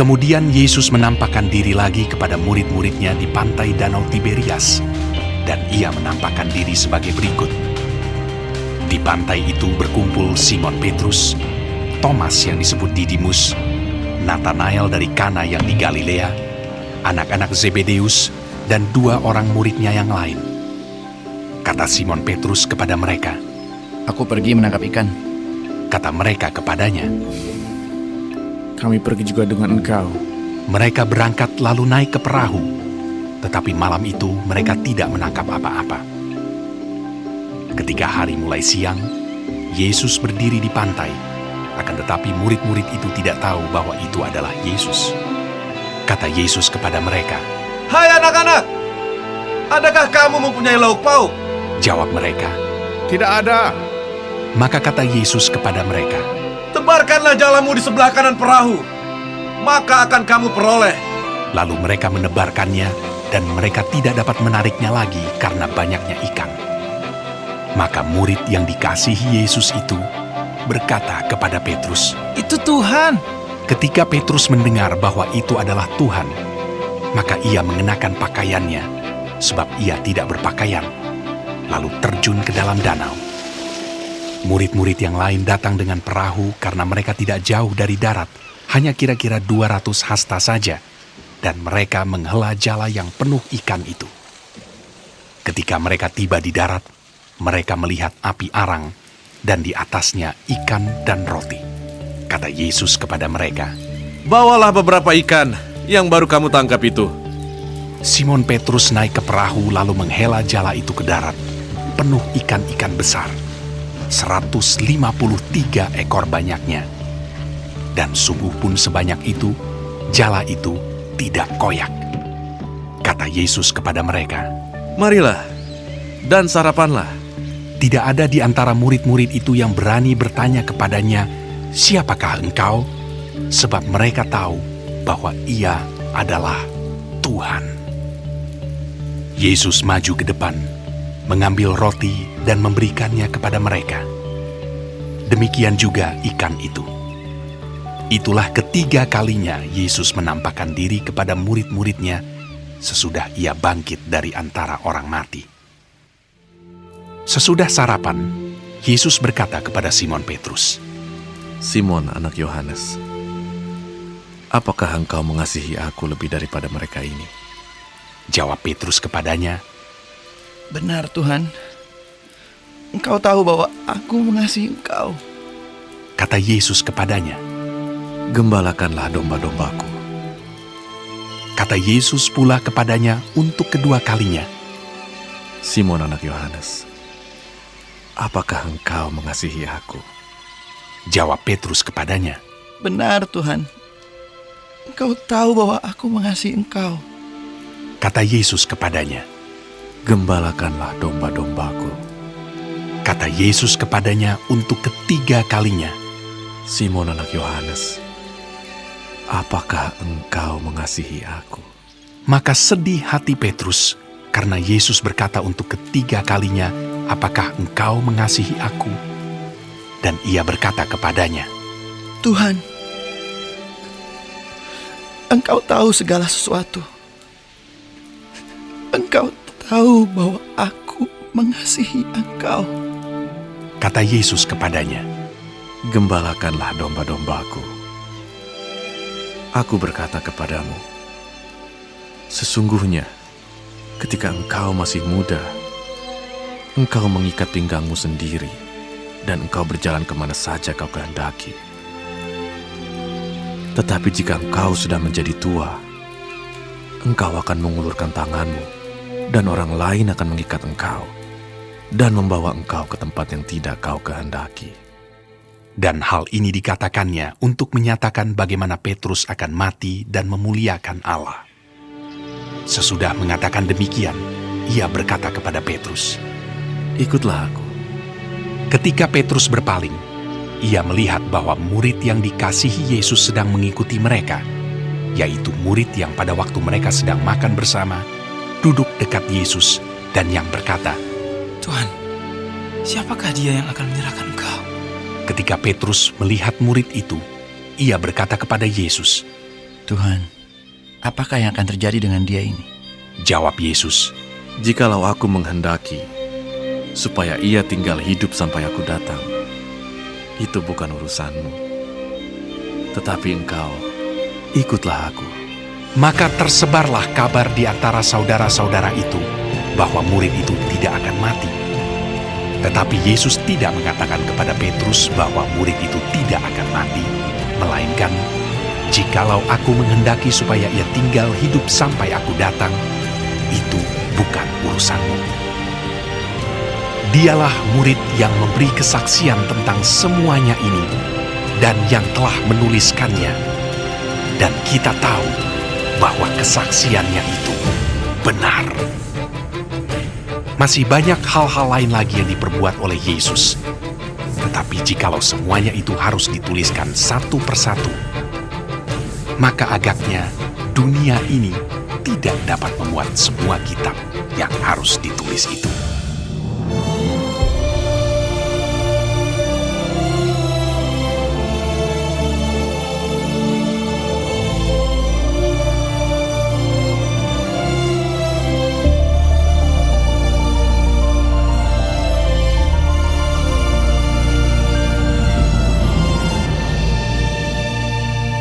Kemudian Yesus menampakkan diri lagi kepada murid-muridnya di pantai Danau Tiberias, dan ia menampakkan diri sebagai berikut. Di pantai itu berkumpul Simon Petrus, Thomas yang disebut Didimus, Natanael dari Kana yang di Galilea, anak-anak Zebedeus, dan 2 orang muridnya yang lain. Kata Simon Petrus kepada mereka, "Aku pergi menangkap ikan." Kata mereka kepadanya. Kami pergi juga dengan engkau. Mereka berangkat lalu naik ke perahu, tetapi malam itu mereka tidak menangkap apa-apa. Ketika hari mulai siang, Yesus berdiri di pantai, akan tetapi murid-murid itu tidak tahu bahwa itu adalah Yesus. Kata Yesus kepada mereka, "Hai anak-anak, adakah kamu mempunyai lauk pauk?" Jawab mereka. Tidak ada. Maka kata Yesus kepada mereka, "Tebarkanlah jalamu di sebelah kanan perahu, maka akan kamu peroleh." Lalu mereka menebarkannya, dan mereka tidak dapat menariknya lagi karena banyaknya ikan. Maka murid yang dikasihi Yesus itu berkata kepada Petrus, "Itu Tuhan." Ketika Petrus mendengar bahwa itu adalah Tuhan, maka ia mengenakan pakaiannya, sebab ia tidak berpakaian, lalu terjun ke dalam danau. Murid-murid yang lain datang dengan perahu karena mereka tidak jauh dari darat, hanya kira-kira 200 hasta saja, dan mereka menghela jala yang penuh ikan itu. Ketika mereka tiba di darat, mereka melihat api arang, dan di atasnya ikan dan roti. Kata Yesus kepada mereka, "Bawalah beberapa ikan yang baru kamu tangkap itu." Simon Petrus naik ke perahu lalu menghela jala itu ke darat, penuh ikan-ikan besar, 153 ekor banyaknya. Dan sungguh pun sebanyak itu, jala itu tidak koyak. Kata Yesus kepada mereka, "Marilah, dan sarapanlah." tidak ada di antara murid-murid itu yang berani bertanya kepadanya, "Siapakah engkau?" Sebab mereka tahu bahwa ia adalah Tuhan. Yesus maju ke depan, mengambil roti dan memberikannya kepada mereka. Demikian juga ikan itu. Itulah ketiga kalinya Yesus menampakkan diri kepada murid-muridnya sesudah ia bangkit dari antara orang mati. Sesudah sarapan, Yesus berkata kepada Simon Petrus, "Simon, anak Yohanes, apakah engkau mengasihi aku lebih daripada mereka ini?" Jawab Petrus kepadanya, "Benar Tuhan, Engkau tahu bahwa aku mengasihi Engkau." Kata Yesus kepadanya. "Gembalakanlah domba-dombaku." Kata Yesus pula kepadanya untuk kedua kalinya, "Simon, anak Yohanes, apakah engkau mengasihi aku?" Jawab Petrus kepadanya, "Benar Tuhan, Engkau tahu bahwa aku mengasihi Engkau." Kata Yesus kepadanya. "Gembalakanlah domba-dombaku." Kata Yesus kepadanya untuk ketiga kalinya, "Simon, anak Yohanes, apakah engkau mengasihi aku?" Maka sedih hati Petrus karena Yesus berkata untuk ketiga kalinya, "Apakah engkau mengasihi aku?" Dan ia berkata kepadanya, "Tuhan, Engkau tahu segala sesuatu. Engkau tahu bahwa aku mengasihi Engkau." Kata Yesus kepadanya, "Gembalakanlah domba-dombaku. Aku berkata kepadamu, sesungguhnya ketika engkau masih muda, engkau mengikat pinggangmu sendiri, dan engkau berjalan kemana saja kau kehendaki. Tetapi jika engkau sudah menjadi tua, engkau akan mengulurkan tanganmu, dan orang lain akan mengikat engkau, dan membawa engkau ke tempat yang tidak kau kehendaki." Dan hal ini dikatakannya untuk menyatakan bagaimana Petrus akan mati dan memuliakan Allah. Sesudah mengatakan demikian, ia berkata kepada Petrus, "Ikutlah aku." Ketika Petrus berpaling, ia melihat bahwa murid yang dikasihi Yesus sedang mengikuti mereka, yaitu murid yang pada waktu mereka sedang makan bersama, duduk dekat Yesus dan yang berkata, "Tuhan, siapakah dia yang akan menyerahkan Engkau?" Ketika Petrus melihat murid itu, ia berkata kepada Yesus, Tuhan, apakah yang akan terjadi dengan dia ini? Jawab Yesus, Jikalau aku menghendaki supaya ia tinggal hidup sampai aku datang, itu bukan urusanmu. Tetapi engkau, ikutlah aku. Maka tersebarlah kabar di antara saudara-saudara itu bahwa murid itu tidak akan mati. Tetapi Yesus tidak mengatakan kepada Petrus bahwa murid itu tidak akan mati, melainkan, jikalau aku menghendaki supaya ia tinggal hidup sampai aku datang, itu bukan urusanmu. Dialah murid yang memberi kesaksian tentang semuanya ini dan yang telah menuliskannya. Dan kita tahu bahwa kesaksiannya itu benar. Masih banyak hal-hal lain lagi yang diperbuat oleh Yesus. Tetapi jikalau semuanya itu harus dituliskan satu persatu, maka agaknya dunia ini tidak dapat memuat semua kitab yang harus ditulis itu.